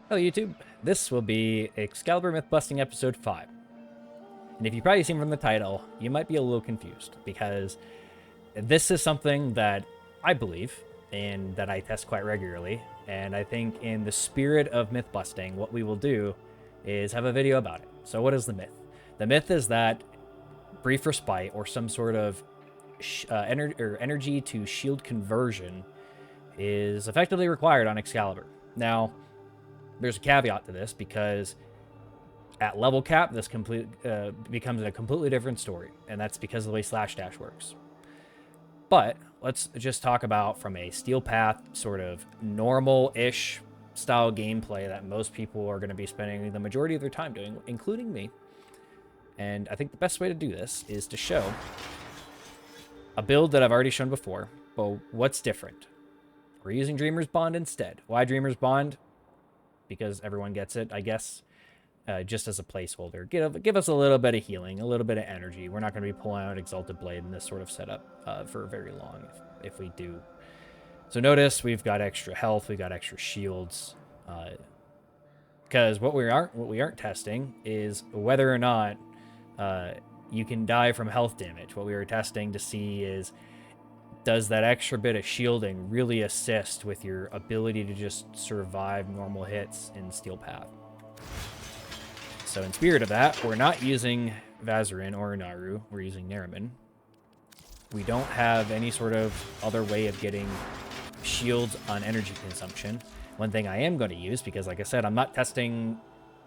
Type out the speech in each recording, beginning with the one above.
Hello YouTube, this will be Excalibur Myth Busting Episode 5. And if you've probably seen from the title, you might be a little confused, because this is something that I believe, and that I test quite regularly, and I think in the spirit of myth busting, what we will do is have a video about it. So what is the myth? The myth is that Brief Respite, or some sort of energy to shield conversion, is effectively required on Excalibur. Now, there's a caveat to this, because at level cap, this becomes a completely different story, and that's because of the way slash dash works. But let's just talk about from a steel path, sort of normal-ish style gameplay that most people are going to be spending the majority of their time doing, including me. And I think the best way to do this is to show a build that I've already shown before, but what's different? We're using Dreamer's Bond instead. Why Dreamer's Bond? Because everyone gets it, I guess, just as a placeholder. Give us a little bit of healing, a little bit of energy. We're not going to be pulling out Exalted Blade in this sort of setup for very long, if we do. So notice we've got extra health, we've got extra shields, because what we aren't testing is whether or not you can die from health damage. What we were testing to see is, does that extra bit of shielding really assist with your ability to just survive normal hits in Steel Path? So in spirit of that, we're not using Vazarin or Naru, we're using Nariman. We don't have any sort of other way of getting shields on energy consumption. One thing I am going to use, because like I said, I'm not testing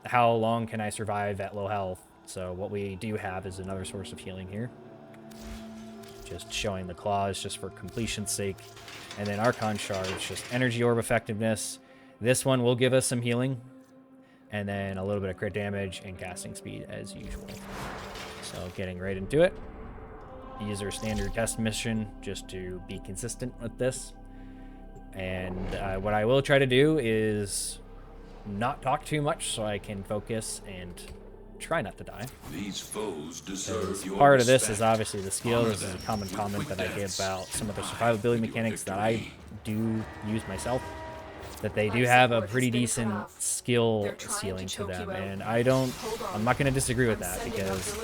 how long can I survive at low health, so what we do have is another source of healing here. Just showing the claws just for completion's sake. And then Archon Charge, just energy orb effectiveness. This one will give us some healing. And then a little bit of crit damage and casting speed as usual. So getting right into it. Use our standard test mission just to be consistent with this. And what I will try to do is not talk too much so I can focus and try not to die. These foes deserve your part of this respect. is obviously the skill. This is a common comment that I give about some of the survivability mechanics that I do use myself, that they do have a pretty decent skill ceiling to them, and I'm not going to disagree with that, because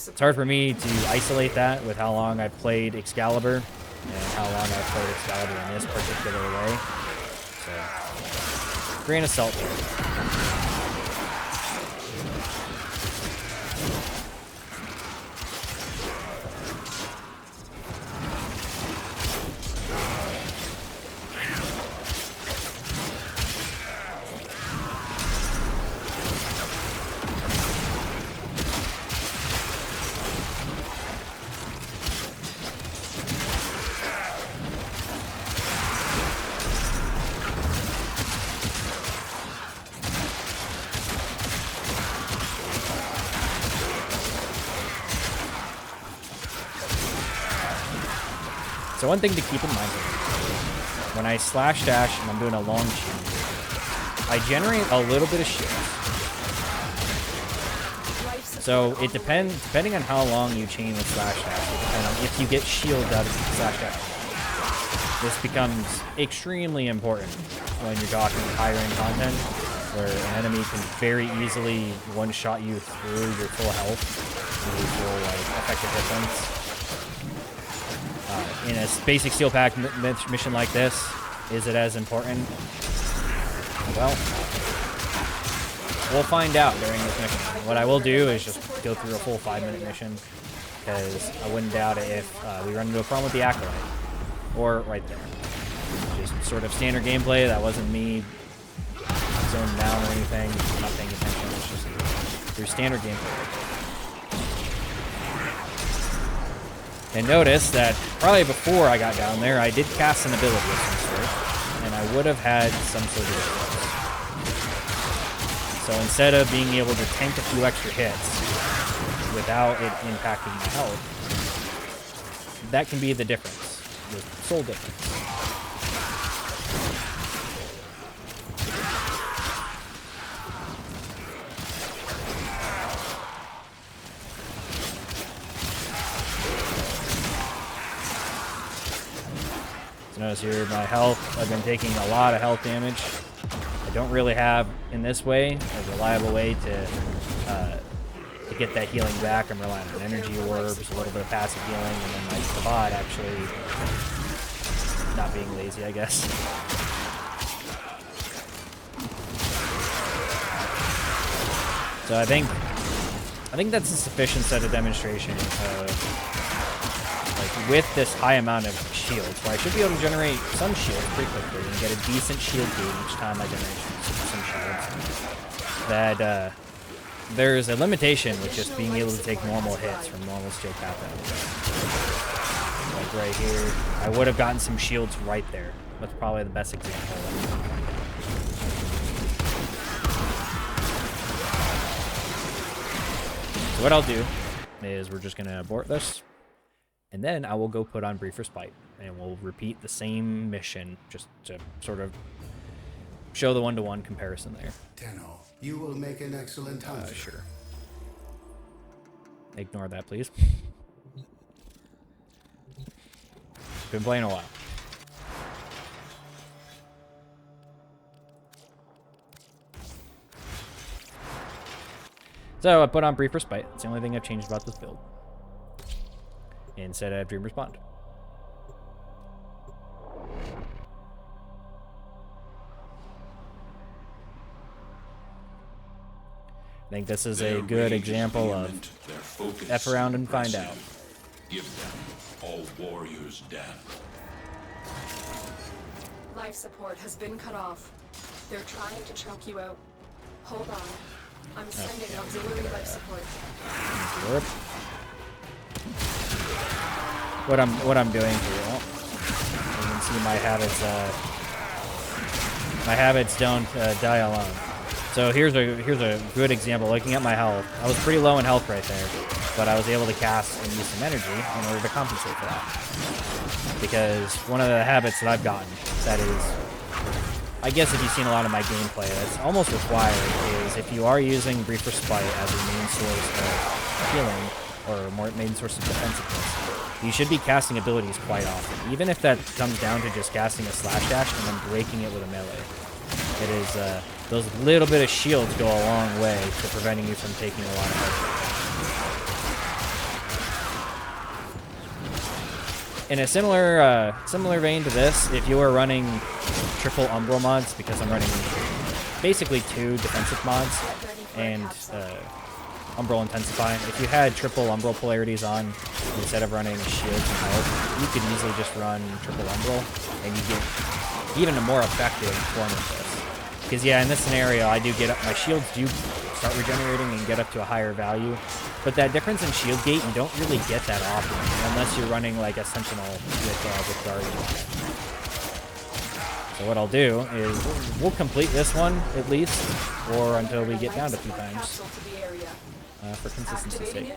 it's hard for me to isolate that with how long I've played Excalibur and how long I've played Excalibur in this particular way. So grain of salt there. So one thing to keep in mind here, when I slash dash and I'm doing a long chain, I generate a little bit of shield. So it depending on how long you chain with slash dash, it depends on if you get shield out of slash dash. This becomes extremely important when you're talking higher end content, where an enemy can very easily one-shot you through your full health, your full effective hit points. In a basic steel pack mission like this, is it as important? Well, we'll find out during this mission. What I will do is just go through a full 5-minute mission, because I wouldn't doubt it if we run into a problem with the Acolyte. Or right there. Just sort of standard gameplay. That wasn't me zoned down or anything, not paying attention. It's just through standard gameplay. And notice that probably before I got down there, I did cast an ability of some sort, and I would have had some sort of defense. So instead of being able to tank a few extra hits without it impacting my health, that can be the difference, the sole difference. So notice here, my health, I've been taking a lot of health damage. I don't really have, in this way, a reliable way to get that healing back. I'm relying on energy orbs, a little bit of passive healing, and then like the bot actually not being lazy, I guess. So I think that's a sufficient set of demonstration of, like, with this high amount of shields, where I should be able to generate some shields pretty quickly and get a decent shield gain each time I generate some shields. That there's a limitation with just being able to take normal hits from normal steel cap enemies. Like right here, I would have gotten some shields right there. That's probably the best example. So what I'll do is we're just gonna abort this, and then I will go put on Brief Respite, and we'll repeat the same mission just to sort of show the one-to-one comparison there. Tenno, you will make an excellent hunter. Sure. Ignore that, please. Been playing a while. So I put on Brief Respite. It's the only thing I've changed about this build. Instead of Dream Respond. I think this is a good example of F around and find out. Give them all warriors down. Life support has been cut off. They're trying to choke you out. Hold on. I'm sending auxiliary life support. What I'm doing here, well, you can see my habits don't die alone. So here's a good example. Looking at my health, I was pretty low in health right there, but I was able to cast and use some energy in order to compensate for that. Because one of the habits that I've gotten that is, I guess if you've seen a lot of my gameplay, that's almost required, is if you are using Brief Respite as your main source of healing, or main source of defensiveness, you should be casting abilities quite often. Even if that comes down to just casting a slash dash and then breaking it with a melee. It is, those little bit of shields go a long way to preventing you from taking a lot of health. In a similar vein to this, if you are running triple Umbral mods, because I'm running basically 2 defensive mods and Umbral Intensify, if you had triple Umbral polarities on instead of running shields and health, you could easily just run triple Umbral and you get even a more effective form of this. Because yeah, in this scenario, I do get up, my shields do start regenerating and get up to a higher value, but that difference in shield gate, you don't really get that often, unless you're running like a Sentinel with Guardian. So what I'll do is, we'll complete this one, at least, or until we get down to 2 times, for consistency's sake.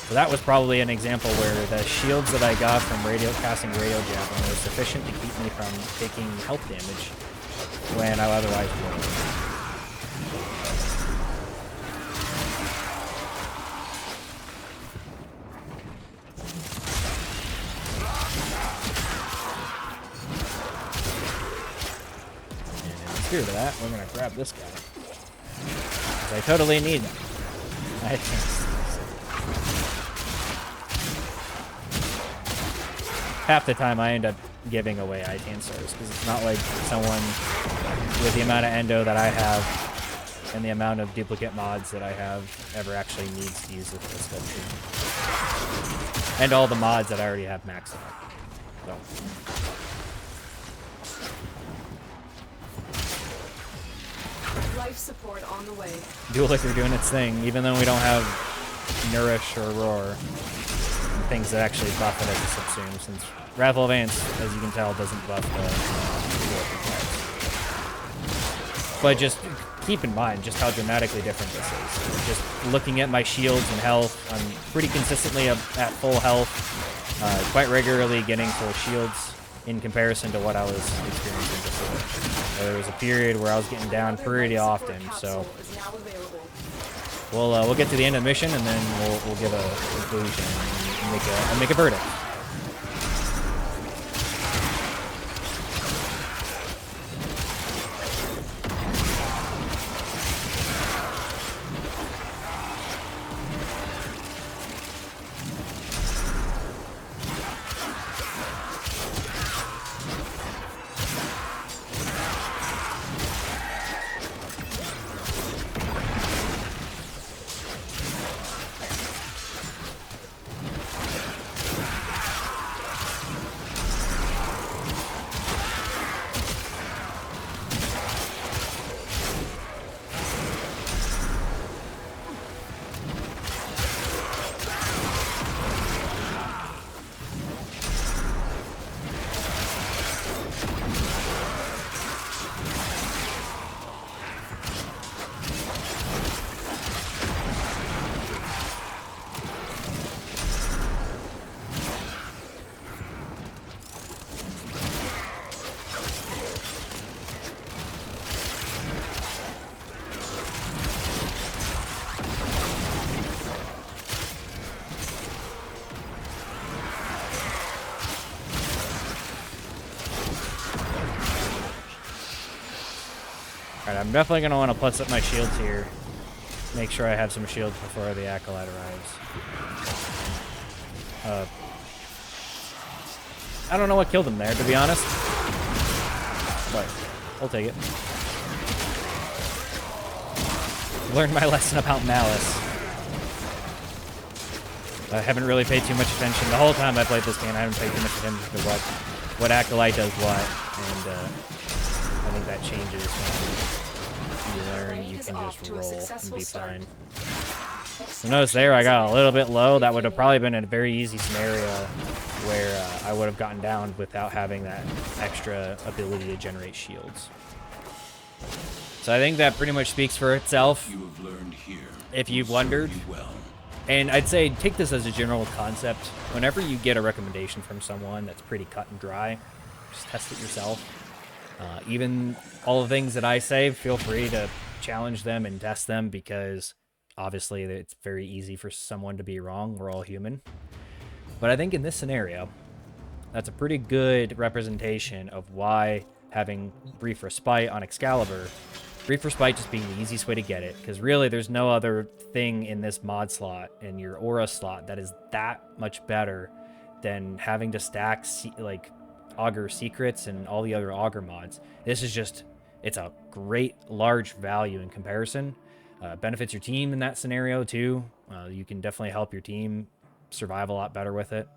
So that was probably an example where the shields that I got from casting Radio Javelin was sufficient to keep me from taking health damage when I otherwise would. And in spirit of that, we're going to grab this guy. Because I totally need him. I think. Half the time I end up giving away ITAN stars, because it's not like someone with the amount of endo that I have and the amount of duplicate mods that I have ever actually needs to use this skill tree. And all the mods that I already have maxed out. So. Life support on the way. Dual Liquor doing its thing, even though we don't have Nourish or Roar. Things that actually buff it as a subsume, since Wrathful Advance, as you can tell, doesn't buff the But just keep in mind just how dramatically different this is. Just looking at my shields and health, I'm pretty consistently at full health, quite regularly getting full shields in comparison to what I was experiencing before. There was a period where I was getting down pretty often, so we'll get to the end of the mission and then we'll give a conclusion. Make a verdict. Alright, I'm definitely going to want to plus up my shields here. Make sure I have some shields before the Acolyte arrives. I don't know what killed him there, to be honest. But I'll take it. Learned my lesson about malice. I haven't really paid too much attention. The whole time I played this game, I haven't paid too much attention to what Acolyte does what. And I think that changes when you learn you can just roll and be fine. So notice there I got a little bit low. That would have probably been a very easy scenario where I would have gotten down without having that extra ability to generate shields. So I think that pretty much speaks for itself. You have learned here. If you've wondered. Well. And I'd say take this as a general concept. Whenever you get a recommendation from someone that's pretty cut and dry, just test it yourself. Even all the things that I say, feel free to challenge them and test them, because obviously it's very easy for someone to be wrong. We're all human. But I think in this scenario, that's a pretty good representation of why having Brief Respite on Excalibur, Brief Respite just being the easiest way to get it, because really there's no other thing in this mod slot, in your aura slot, that is that much better than having to stack like Augur secrets and all the other Augur mods. This is just, it's a great large value in comparison. Benefits your team in that scenario too. You can definitely help your team survive a lot better with it.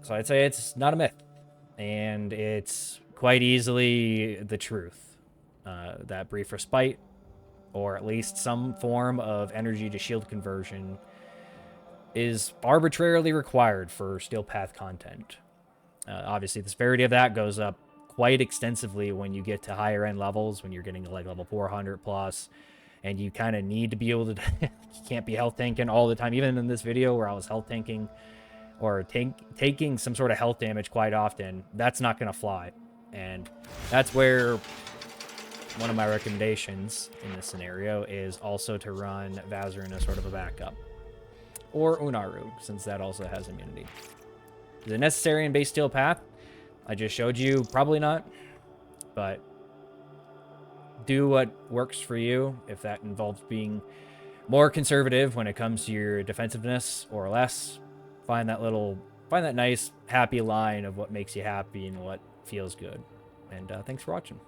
So I'd say it's not a myth, and it's quite easily the truth. That Brief Respite, or at least some form of energy to shield conversion, is arbitrarily required for Steel Path content. Obviously, the severity of that goes up quite extensively when you get to higher end levels, when you're getting to like level 400 plus, and you kind of need to be able to, you can't be health tanking all the time. Even in this video where I was health tanking or taking some sort of health damage quite often, that's not going to fly. And that's where one of my recommendations in this scenario is also to run Vazarin as sort of a backup. Or Unaru, since that also has immunity. Is it necessary in base Steel Path? I just showed you, probably not. But do what works for you. If that involves being more conservative when it comes to your defensiveness or less, find that nice, happy line of what makes you happy and what feels good. And thanks for watching.